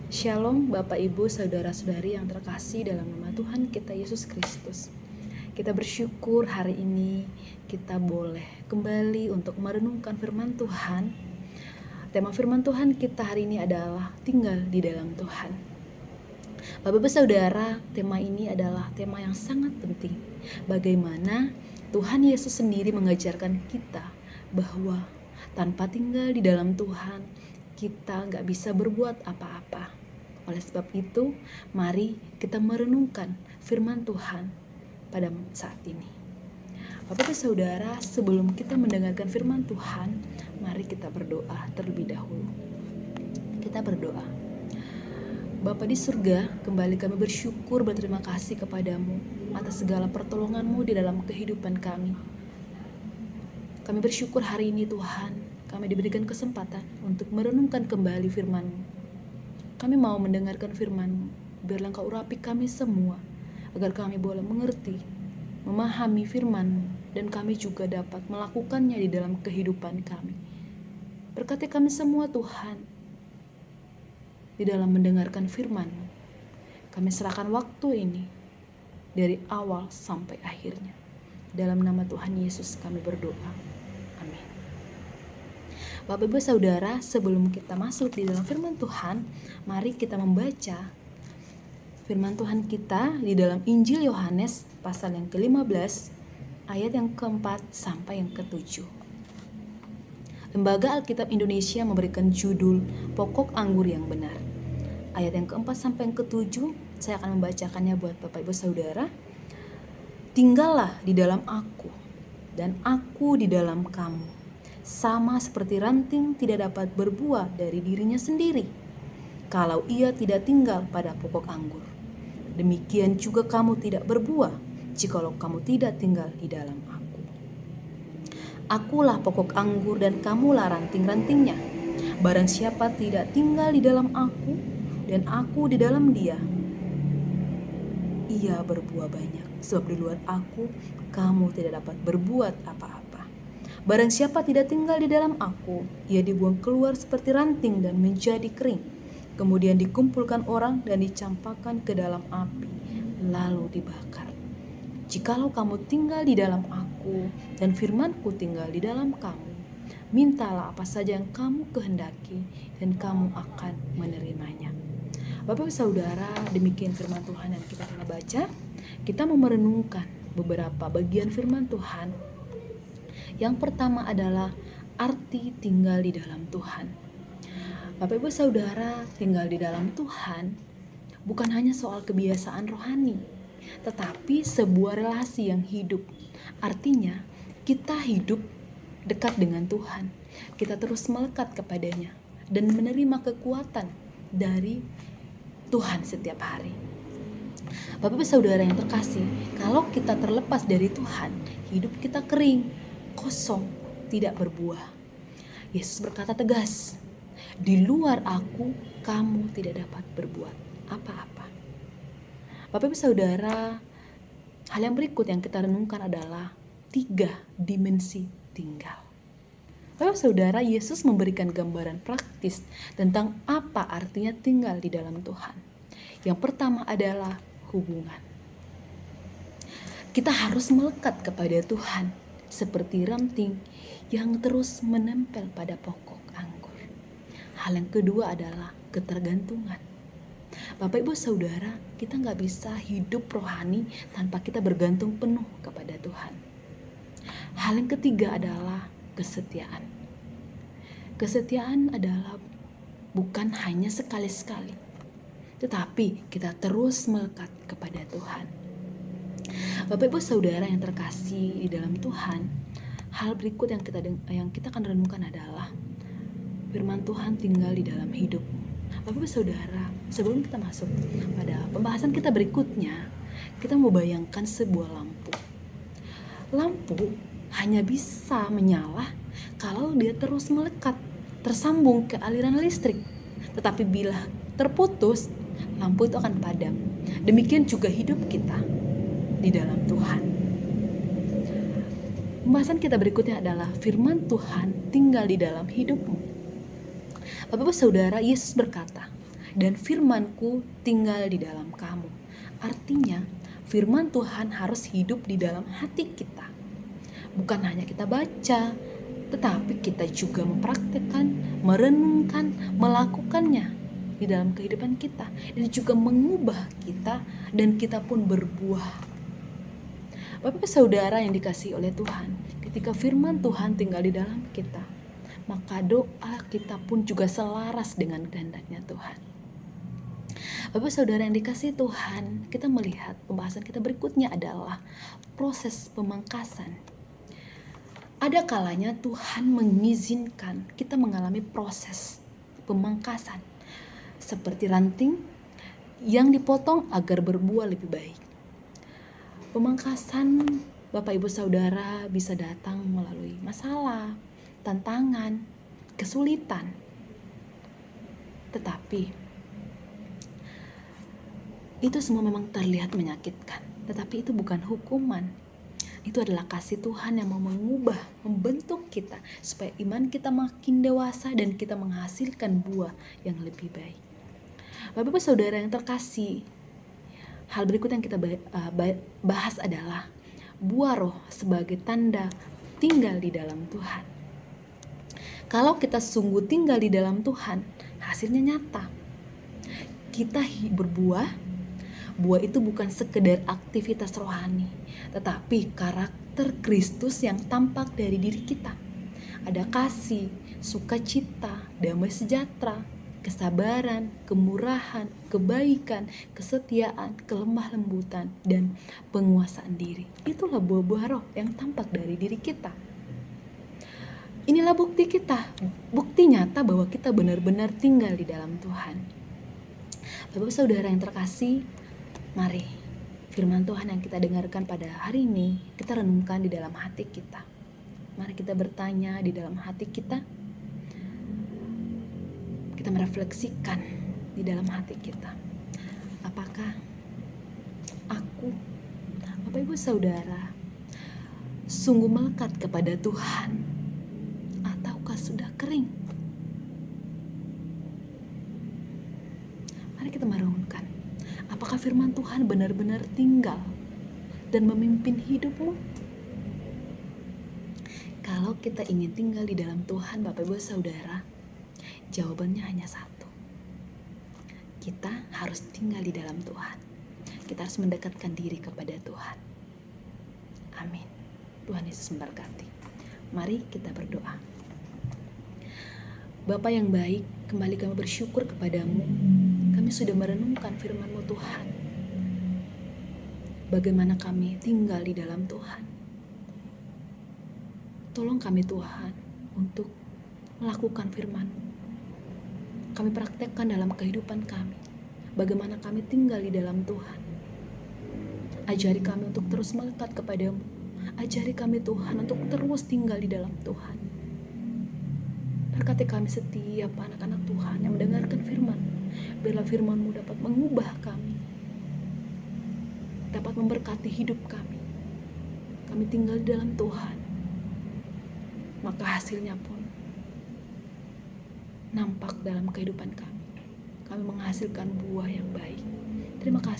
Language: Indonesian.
Shalom Bapak Ibu Saudara-saudari yang terkasih dalam nama Tuhan kita Yesus Kristus. Kita bersyukur hari ini kita boleh kembali untuk merenungkan firman Tuhan. Tema firman Tuhan kita hari ini adalah tinggal di dalam Tuhan. Bapak Ibu Saudara, tema ini adalah tema yang sangat penting. Bagaimana Tuhan Yesus sendiri mengajarkan kita bahwa tanpa tinggal di dalam Tuhan, kita gak bisa berbuat apa-apa. Oleh sebab itu, mari kita merenungkan firman Tuhan pada saat ini. Bapak dan Saudara, sebelum kita mendengarkan firman Tuhan, mari kita berdoa terlebih dahulu. Kita berdoa. Bapa di surga, kembali kami bersyukur berterima kasih kepadamu atas segala pertolonganmu di dalam kehidupan kami. Kami bersyukur hari ini Tuhan, kami diberikan kesempatan untuk merenungkan kembali firman-Mu. Kami mau mendengarkan firman-Mu, biarlah Engkau urapi kami semua, agar kami boleh mengerti, memahami firman-Mu, dan kami juga dapat melakukannya di dalam kehidupan kami. Berkati kami semua Tuhan, di dalam mendengarkan firman-Mu. Kami serahkan waktu ini, dari awal sampai akhirnya. Dalam nama Tuhan Yesus kami berdoa. Amin. Bapak Ibu Saudara, sebelum kita masuk di dalam firman Tuhan, mari kita membaca firman Tuhan kita di dalam Injil Yohanes pasal yang ke-15 ayat yang ke-4 sampai yang ke-7. Lembaga Alkitab Indonesia memberikan judul Pokok Anggur yang Benar. Ayat yang ke-4 sampai yang ke-7 saya akan membacakannya buat Bapak Ibu Saudara. Tinggallah di dalam aku dan aku di dalam kamu. Sama seperti ranting tidak dapat berbuah dari dirinya sendiri, kalau ia tidak tinggal pada pokok anggur. Demikian juga kamu tidak berbuah, jikalau kamu tidak tinggal di dalam aku. Akulah pokok anggur dan kamulah ranting-rantingnya. Barang siapa tidak tinggal di dalam aku, dan aku di dalam dia, ia berbuah banyak. Sebab di luar aku, kamu tidak dapat berbuat apa-apa. Barang siapa tidak tinggal di dalam aku, ia dibuang keluar seperti ranting dan menjadi kering. Kemudian dikumpulkan orang dan dicampakkan ke dalam api, lalu dibakar. Jikalau kamu tinggal di dalam aku, dan firmanku tinggal di dalam kamu, mintalah apa saja yang kamu kehendaki, dan kamu akan menerimanya. Bapak Saudara, demikian firman Tuhan yang kita telah baca. Kita mau merenungkan beberapa bagian firman Tuhan. Yang pertama adalah arti tinggal di dalam Tuhan. Bapak Ibu Saudara, tinggal di dalam Tuhan bukan hanya soal kebiasaan rohani, tetapi sebuah relasi yang hidup. Artinya, kita hidup dekat dengan Tuhan. Kita terus melekat kepadanya dan menerima kekuatan dari Tuhan setiap hari. Bapak Ibu Saudara yang terkasih, kalau kita terlepas dari Tuhan, hidup kita kering, kosong, tidak berbuah. Yesus berkata tegas, di luar aku, kamu tidak dapat berbuat apa-apa. Bapak Ibu Saudara, hal yang berikut yang kita renungkan adalah 3 dimensi tinggal. Bapak Saudara, Yesus memberikan gambaran praktis tentang apa artinya tinggal di dalam Tuhan. Yang pertama adalah hubungan. Kita harus melekat kepada Tuhan seperti ranting yang terus menempel pada pokok anggur. Hal yang kedua adalah ketergantungan. Bapak Ibu Saudara, kita gak bisa hidup rohani tanpa kita bergantung penuh kepada Tuhan. Hal yang ketiga adalah kesetiaan. Kesetiaan adalah bukan hanya sekali-sekali, tetapi kita terus melekat kepada Tuhan. Bapak Ibu Saudara yang terkasih di dalam Tuhan, hal berikut yang kita akan renungkan adalah firman Tuhan tinggal di dalam hidupmu. Bapak Ibu Saudara, sebelum kita masuk pada pembahasan kita berikutnya, kita mau bayangkan sebuah lampu. Lampu hanya bisa menyala kalau dia terus melekat, tersambung ke aliran listrik. Tetapi bila terputus, lampu itu akan padam. Demikian juga hidup kita di dalam Tuhan. Pembahasan kita berikutnya adalah firman Tuhan tinggal di dalam hidupmu. Bapak-Bapak Saudara, Yesus berkata, dan firman-Ku tinggal di dalam kamu. Artinya, firman Tuhan harus hidup di dalam hati kita. Bukan hanya kita baca, tetapi kita juga mempraktikkan, merenungkan, melakukannya di dalam kehidupan kita, dan juga mengubah kita, dan kita pun berbuah. Bapak saudara yang dikasihi oleh Tuhan, ketika firman Tuhan tinggal di dalam kita, maka doa kita pun juga selaras dengan kehendaknya Tuhan. Bapak saudara yang dikasihi Tuhan, kita melihat pembahasan kita berikutnya adalah proses pemangkasan. Ada kalanya Tuhan mengizinkan kita mengalami proses pemangkasan, seperti ranting yang dipotong agar berbuah lebih baik. Pemangkasan Bapak Ibu Saudara bisa datang melalui masalah, tantangan, kesulitan. Tetapi itu semua memang terlihat menyakitkan, tetapi itu bukan hukuman. Itu adalah kasih Tuhan yang mau mengubah, membentuk kita supaya iman kita makin dewasa dan kita menghasilkan buah yang lebih baik. Bapak Ibu Saudara yang terkasih, hal berikut yang kita bahas adalah buah roh sebagai tanda tinggal di dalam Tuhan. Kalau kita sungguh tinggal di dalam Tuhan, hasilnya nyata. Kita berbuah. Buah itu bukan sekedar aktivitas rohani, tetapi karakter Kristus yang tampak dari diri kita. Ada kasih, sukacita, damai sejahtera, kesabaran, kemurahan, kebaikan, kesetiaan, kelemah lembutan, dan penguasaan diri. Itulah buah-buah roh yang tampak dari diri kita. Inilah bukti kita, bukti nyata bahwa kita benar-benar tinggal di dalam Tuhan. Bapak saudara yang terkasih, mari firman Tuhan yang kita dengarkan pada hari ini kita renungkan di dalam hati kita. Mari kita bertanya di dalam hati kita. Kita merefleksikan di dalam hati kita. Apakah aku, Bapak Ibu Saudara, sungguh melekat kepada Tuhan ataukah sudah kering? Mari kita merenungkan. Apakah firman Tuhan benar-benar tinggal dan memimpin hidupmu? Kalau kita ingin tinggal di dalam Tuhan, Bapak Ibu Saudara, jawabannya hanya satu. Kita harus tinggal di dalam Tuhan. Kita harus mendekatkan diri kepada Tuhan. Amin. Tuhan Yesus memberkati. Mari kita berdoa. Bapa yang baik, kembali kami bersyukur kepadamu. Kami sudah merenungkan firman-Mu Tuhan. Bagaimana kami tinggal di dalam Tuhan. Tolong kami Tuhan untuk melakukan firman-Mu. Kami praktekkan dalam kehidupan kami. Bagaimana kami tinggal di dalam Tuhan. Ajari kami untuk terus melekat kepadamu. Ajari kami Tuhan untuk terus tinggal di dalam Tuhan. Berkati kami setiap anak-anak Tuhan yang mendengarkan firman. Biarlah firman-Mu dapat mengubah kami. Dapat memberkati hidup kami. Kami tinggal di dalam Tuhan. Maka hasilnya pun nampak dalam kehidupan kami. Kami menghasilkan buah yang baik. Terima kasih.